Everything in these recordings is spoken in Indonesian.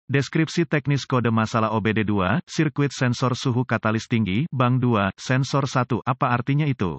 Deskripsi teknis kode masalah OBD2, sirkuit sensor suhu katalis tinggi, bank 2, sensor 1. Apa artinya itu?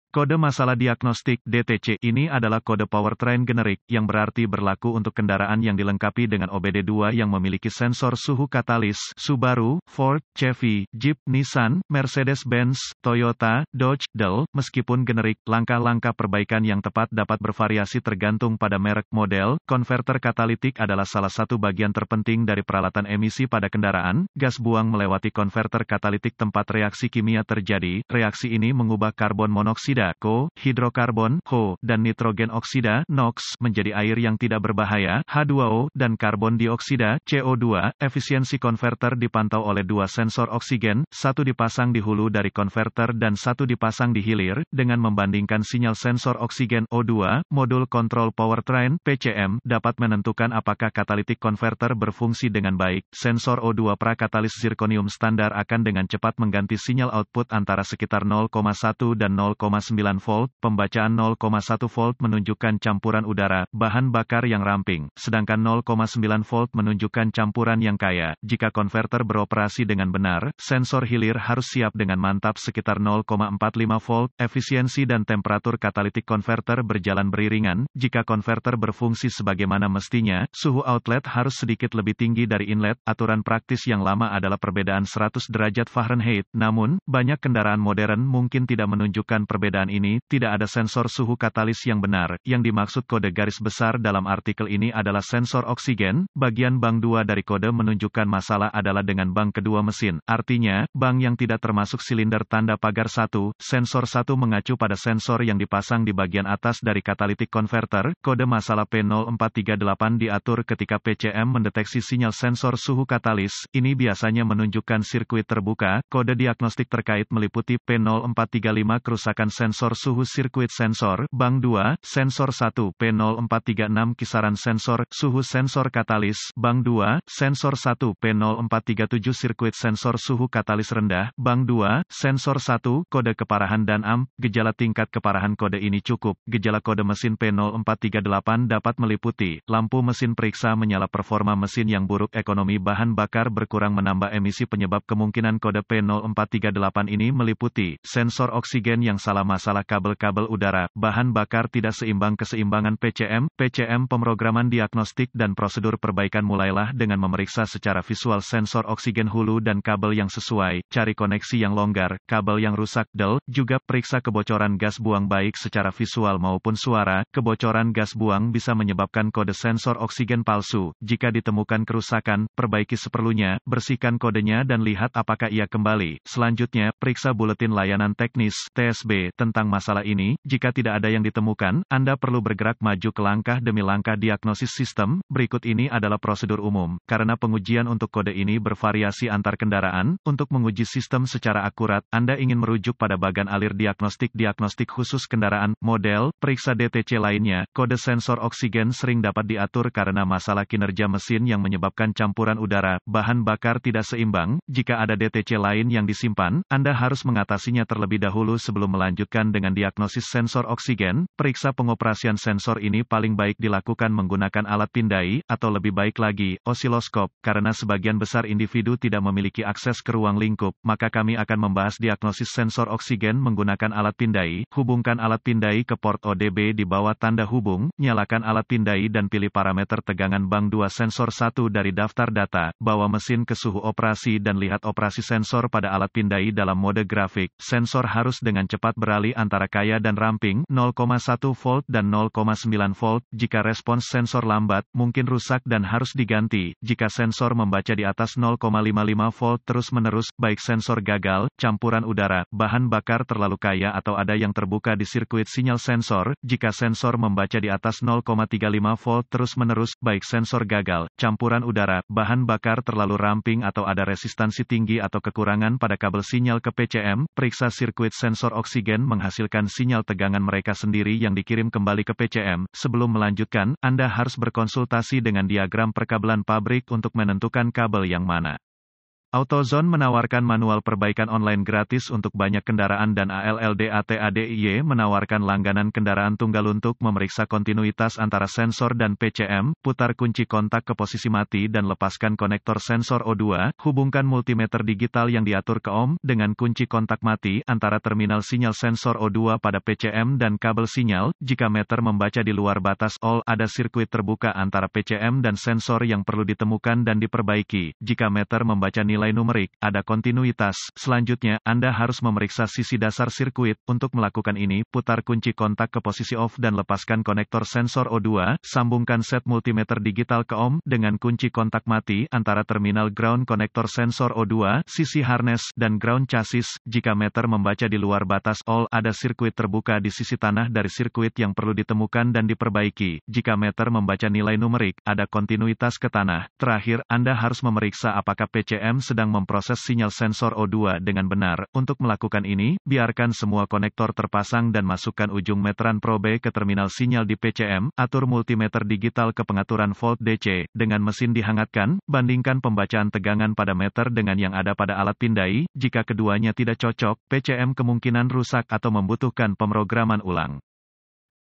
Kode masalah diagnostik (DTC) ini adalah kode powertrain generik, yang berarti berlaku untuk kendaraan yang dilengkapi dengan OBD2 yang memiliki sensor suhu katalis. Subaru, Ford, Chevy, Jeep, Nissan, Mercedes-Benz, Toyota, Dodge, Dell. Meskipun generik, langkah-langkah perbaikan yang tepat dapat bervariasi tergantung pada merek model. Konverter katalitik adalah salah satu bagian terpenting dari peralatan emisi pada kendaraan. Gas buang melewati konverter katalitik tempat reaksi kimia terjadi. Reaksi ini mengubah karbon monoksida (CO), hidrokarbon (HO), dan nitrogen oksida (NOx) menjadi air yang tidak berbahaya (H2O), dan karbon dioksida (CO2). Efisiensi konverter dipantau oleh dua sensor oksigen, satu dipasang di hulu dari konverter dan satu dipasang di hilir. Dengan membandingkan sinyal sensor oksigen O2, modul kontrol powertrain (PCM) dapat menentukan apakah katalitik konverter berfungsi dengan baik. Sensor O2 prakatalis zirconium standar akan dengan cepat mengganti sinyal output antara sekitar 0,1 dan 0,9 volt. Pembacaan 0,1 volt menunjukkan campuran udara, bahan bakar yang ramping, sedangkan 0,9 volt menunjukkan campuran yang kaya. Jika konverter beroperasi dengan benar, sensor hilir harus siap dengan mantap sekitar 0,45 volt. Efisiensi dan temperatur katalitik konverter berjalan beriringan. Jika konverter berfungsi sebagaimana mestinya, suhu outlet harus sedikit lebih tinggi dari inlet. Aturan praktis yang lama adalah perbedaan 100 derajat Fahrenheit. Namun, banyak kendaraan modern mungkin tidak menunjukkan perbedaan ini. Tidak ada sensor suhu katalis yang benar. Yang dimaksud kode garis besar dalam artikel ini adalah sensor oksigen. Bagian bank 2 dari kode menunjukkan masalah adalah dengan bank kedua mesin. Artinya, bank yang tidak termasuk silinder tanda pagar 1. Sensor 1 mengacu pada sensor yang dipasang di bagian atas dari katalitik konverter. Kode masalah P0438 diatur ketika PCM mendeteksi sinyal sensor suhu katalis. Ini biasanya menunjukkan sirkuit terbuka. Kode diagnostik terkait meliputi P0435 kerusakan sensor suhu sirkuit sensor, bank 2, sensor 1, P0436 kisaran sensor suhu sensor katalis, bank 2, sensor 1, P0437 sirkuit sensor suhu katalis rendah, bank 2, sensor 1, kode keparahan dan amp. Gejala tingkat keparahan kode ini cukup. Gejala kode mesin P0438 dapat meliputi lampu mesin periksa menyala, performa mesin yang buruk, ekonomi bahan bakar berkurang menambah emisi. Penyebab kemungkinan kode P0438 ini meliputi sensor oksigen yang salah, masalah kabel-kabel udara, bahan bakar tidak seimbang. Keseimbangan PCM pemrograman diagnostik dan prosedur perbaikan mulailah dengan memeriksa secara visual sensor oksigen hulu dan kabel yang sesuai, cari koneksi yang longgar, kabel yang rusak. Juga periksa kebocoran gas buang baik secara visual maupun suara. Kebocoran gas buang bisa menyebabkan kode sensor oksigen palsu. Jika ditemukan kerusakan, perbaiki seperlunya, bersihkan kodenya dan lihat apakah ia kembali. Selanjutnya, periksa buletin layanan teknis (TSB) tentang masalah ini. Jika tidak ada yang ditemukan, Anda perlu bergerak maju ke langkah demi langkah diagnosis sistem. Berikut ini adalah prosedur umum. Karena pengujian untuk kode ini bervariasi antar kendaraan, untuk menguji sistem secara akurat, Anda ingin merujuk pada bagan alir diagnostik khusus kendaraan, model. Periksa DTC lainnya. Kode sensor oksigen sering dapat diatur karena masalah kinerja mesin yang menyebabkan campuran udara, bahan bakar tidak seimbang. Jika ada DTC lain yang disimpan, Anda harus mengatasinya terlebih dahulu sebelum melanjutkan dengan diagnosis sensor oksigen. Periksa pengoperasian sensor ini paling baik dilakukan menggunakan alat pindai, atau lebih baik lagi, osiloskop. Karena sebagian besar individu tidak memiliki akses ke ruang lingkup, maka kami akan membahas diagnosis sensor oksigen menggunakan alat pindai. Hubungkan alat pindai ke port ODB di bawah tanda hubung. Nyalakan alat pindai dan pilih parameter tegangan bank 2 sensor 1 dari daftar data. Bawa mesin ke suhu operasi dan lihat operasi sensor pada alat pindai dalam mode grafik. Sensor harus dengan cepat beralih antara kaya dan ramping, 0,1 volt dan 0,9 volt. Jika respons sensor lambat, mungkin rusak dan harus diganti. Jika sensor membaca di atas 0,55 volt terus-menerus, baik sensor gagal, campuran udara, bahan bakar terlalu kaya atau ada yang terbuka di sirkuit sinyal sensor. Jika sensor membaca di atas 0,35 volt terus-menerus, baik sensor gagal, campuran udara, bahan bakar terlalu ramping atau ada resistansi tinggi atau kekurangan pada kabel sinyal ke PCM. Periksa sirkuit sensor oksigen menghasilkan sinyal tegangan mereka sendiri yang dikirim kembali ke PCM. Sebelum melanjutkan, Anda harus berkonsultasi dengan diagram perkabelan pabrik untuk menentukan kabel yang mana AutoZone menawarkan manual perbaikan online gratis untuk banyak kendaraan dan ALLDATADIY menawarkan langganan kendaraan tunggal untuk memeriksa kontinuitas antara sensor dan PCM, putar kunci kontak ke posisi mati dan lepaskan konektor sensor O2, hubungkan multimeter digital yang diatur ke ohm dengan kunci kontak mati antara terminal sinyal sensor O2 pada PCM dan kabel sinyal, jika meter membaca di luar batas all, ada sirkuit terbuka antara PCM dan sensor yang perlu ditemukan dan diperbaiki, jika meter membaca nilai numerik, ada kontinuitas. Selanjutnya, Anda harus memeriksa sisi dasar sirkuit. Untuk melakukan ini, putar kunci kontak ke posisi off dan lepaskan konektor sensor O2, sambungkan set multimeter digital ke ohm dengan kunci kontak mati antara terminal ground konektor sensor O2, sisi harness, dan ground chassis. Jika meter membaca di luar batas all, ada sirkuit terbuka di sisi tanah dari sirkuit yang perlu ditemukan dan diperbaiki. Jika meter membaca nilai numerik, ada kontinuitas ke tanah. Terakhir, Anda harus memeriksa apakah PCM sedang memproses sinyal sensor O2 dengan benar. Untuk melakukan ini, biarkan semua konektor terpasang dan masukkan ujung meteran probe ke terminal sinyal di PCM, atur multimeter digital ke pengaturan volt DC. Dengan mesin dihangatkan, bandingkan pembacaan tegangan pada meter dengan yang ada pada alat pindai. Jika keduanya tidak cocok, PCM kemungkinan rusak atau membutuhkan pemrograman ulang.